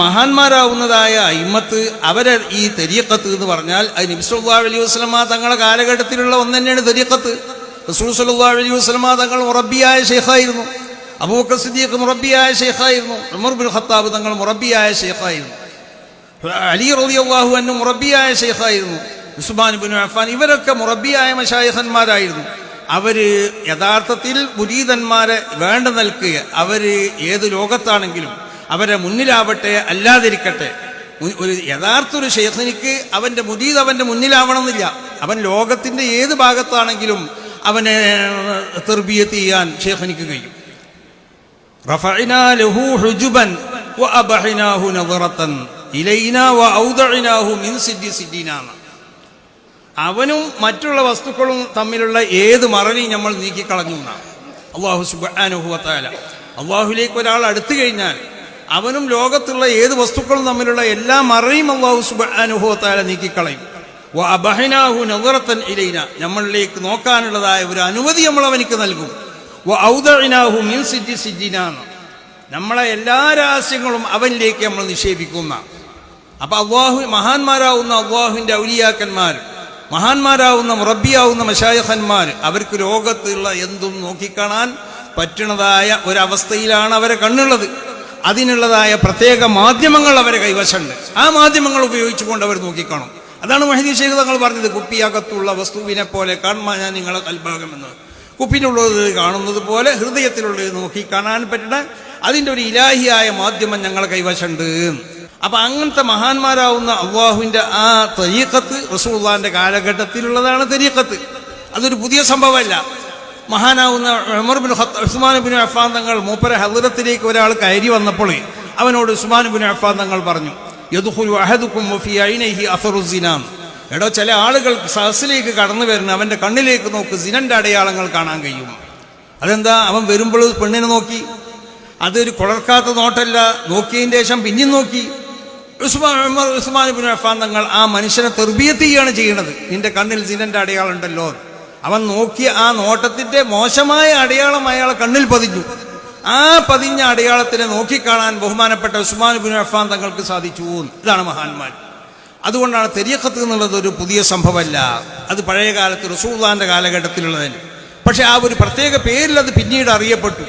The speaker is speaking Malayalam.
മഹാന്മാരാവുന്നതായ അയിമ്മത്ത് അവരെ ഈ തരീഖത്ത് എന്ന് പറഞ്ഞാൽ അത് നബി സല്ലല്ലാഹു അലൈഹി വസല്ലമ തങ്ങളുടെ കാലഘട്ടത്തിലുള്ള ഒന്ന് തന്നെയാണ് തരീഖത്ത്. റസൂൽ സല്ലല്ലാഹു അലൈഹി വസല്ലമ തങ്ങൾ മുറബ്ബിയായ ശൈഖായിരുന്നു. അബൂബക്കർ സിദ്ദീഖ് മുറബ്ബിയായ ശൈഖായിരുന്നു. ഉമർ ബിൻ ഖത്താബ് തങ്ങൾ മുറബ്ബിയായ ശൈഖായിരുന്നു. അലി റളിയല്ലാഹു അൻഹു മുറബ്ബിയായ ശൈഖായിരുന്നു. ഉസ്മാൻ ബിൻ അഫ്ഫാൻ ഇവരൊക്കെ മുറബ്ബിയായ മശായിഖന്മാരായിരുന്നു. അവര് യഥാർത്ഥത്തിൽ മുരീദന്മാരെ വേണ്ട നിൽക്കുക. അവര് ഏത് ലോകത്താണെങ്കിലും അവരെ മുന്നിലാവട്ടെ അല്ലാതിരിക്കട്ടെ, ഒരു യഥാർത്ഥ ഒരു ശൈഖിനിക്ക് അവൻ്റെ മുരീദ് അവൻ്റെ മുന്നിലാവണമെന്നില്ല. അവൻ ലോകത്തിൻ്റെ ഏത് ഭാഗത്താണെങ്കിലും അവനെ തർബിയത്ത് ചെയ്യാൻ ശൈഖിനിക്ക് കഴിയും. റഫഅനാ ലഹു ഹുജുബൻ വഅബഹനാഹു നദറതൻ ഇലൈനാ വഔദഅനാഹു മിൻ സിദ്ദീനാ. അവനും മറ്റുള്ള വസ്തുക്കളും തമ്മിലുള്ള ഏത് മറനെയും നമ്മൾ നീക്കിക്കളഞ്ഞു എന്നാണ് അല്ലാഹു സുബ്ഹാനഹു വ തആല. അള്ളാഹുലേക്ക് ഒരാൾ അടുത്തു കഴിഞ്ഞാൽ അവനും ലോകത്തുള്ള ഏത് വസ്തുക്കളും തമ്മിലുള്ള എല്ലാ മറയും അല്ലാഹു സുബ്ഹാനഹു വ തആല നീക്കിക്കളയും. വഅബഹനാഹു നദറതൻ ഇലൈനാ, നമ്മളിലേക്ക് നോക്കാനുള്ളതായ ഒരു അനുമതി നമ്മൾ അവനിക്ക് നൽകും. വഔദഅനാഹു മിൻ സിദ്ദീനാ, നമ്മളെ എല്ലാ രഹസ്യങ്ങളും അവനിലേക്ക് നമ്മൾ നിക്ഷേപിക്കുന്ന. അപ്പൊ അള്ളാഹു മഹാന്മാരാവുന്ന അള്ളാഹുവിന്റെ ഔലിയാക്കന്മാർ, മഹാന്മാരാവുന്ന മുറബ്ബിയാവുന്ന മശായിഖന്മാർ, അവർക്ക് ലോകത്തുള്ള എന്തും നോക്കിക്കാണാൻ പറ്റുന്നതായ ഒരവസ്ഥയിലാണ് അവരെ കണ്ണുള്ളത്. അതിനുള്ളതായ പ്രത്യേക മാധ്യമങ്ങൾ അവരെ കൈവശമുണ്ട്. ആ മാധ്യമങ്ങൾ ഉപയോഗിച്ചുകൊണ്ട് അവർ നോക്കിക്കാണും. അതാണ് മുഹ്യിദ്ദീൻ ശൈഖ് തങ്ങൾ പറഞ്ഞത്, കുപ്പിയകത്തുള്ള വസ്തുവിനെ പോലെ കാണുമ്പോൾ ഞാൻ നിങ്ങളെ കൽഭാഗം എന്ന്. കുപ്പിനുള്ളത് കാണുന്നത് പോലെ ഹൃദയത്തിലുള്ളത് നോക്കി കാണാൻ പറ്റുന്ന അതിൻ്റെ ഒരു ഇലാഹിയായ മാധ്യമം ഞങ്ങളെ കൈവശമുണ്ട്. അപ്പൊ അങ്ങനത്തെ മഹാന്മാരാവുന്ന അള്ളാഹുവിന്റെ ആ തരീഖത്ത് റസൂലുള്ളാഹിന്റെ കാലഘട്ടത്തിലുള്ളതാണ് തരീഖത്ത്. അതൊരു പുതിയ സംഭവമല്ല. മഹാനാവുന്ന ഉമർ ബിൻ ഖത്താബ്, ഉസ്മാൻ ബിൻ അഫ്ഫാൻ തങ്ങൾ മൂപ്പരെ ഹദ്റത്തിലേക്ക് ഒരാൾ കയറി വന്നപ്പോൾ അവനോട് ഉസ്മാൻ ബിൻ അഫ്ഫാൻ തങ്ങൾ പറഞ്ഞു, യദ്ഖുലു അഹദുക്കും വഫീ ഐനൈഹി അസറു സിനാ. എടോ, ചില ആളുകൾ സഹസിലേക്ക് കടന്നു വരുന്ന അവന്റെ കണ്ണിലേക്ക് നോക്ക്, സിനന്റെ അടയാളങ്ങൾ കാണാൻ കഴിയും. അതെന്താ? അവൻ വരുമ്പോൾ പെണ്ണിനെ നോക്കി, അതൊരു കുളർക്കാത്ത നോട്ടല്ല. നോക്കിയതിന് ശേഷം പിന്നെയും നോക്കി. ഉസ്മാൻ ബിൻ അഫ്ഫാൻ തങ്ങൾ ആ മനുഷ്യനെ തർബിയത്ത് ചെയ്യാണ് ചെയ്യുന്നത്. നിന്റെ കണ്ണിൽ സിനന്റെ അടയാളം ഉണ്ടല്ലോ. അവൻ നോക്കിയ ആ നോട്ടത്തിന്റെ മോശമായ അടയാളം അയാളെ കണ്ണിൽ പതിഞ്ഞു. ആ പതിഞ്ഞ അടയാളത്തിനെ നോക്കിക്കാണാൻ ബഹുമാനപ്പെട്ട ഉസ്മാൻ ബിൻ അഫ്ഫാൻ തങ്ങൾക്ക് സാധിച്ചു. ഇതാണ് മഹാന്മാർ. അതുകൊണ്ടാണ് തരീഖത്ത് എന്നുള്ളത് ഒരു പുതിയ സംഭവമല്ല. അത് പഴയ കാലത്ത് റസൂലുള്ളാഹിന്റെ കാലഘട്ടത്തിലുള്ളതല്ല. പക്ഷെ ആ ഒരു പ്രത്യേക പേരിൽ അത് പിന്നീട് അറിയപ്പെട്ടു.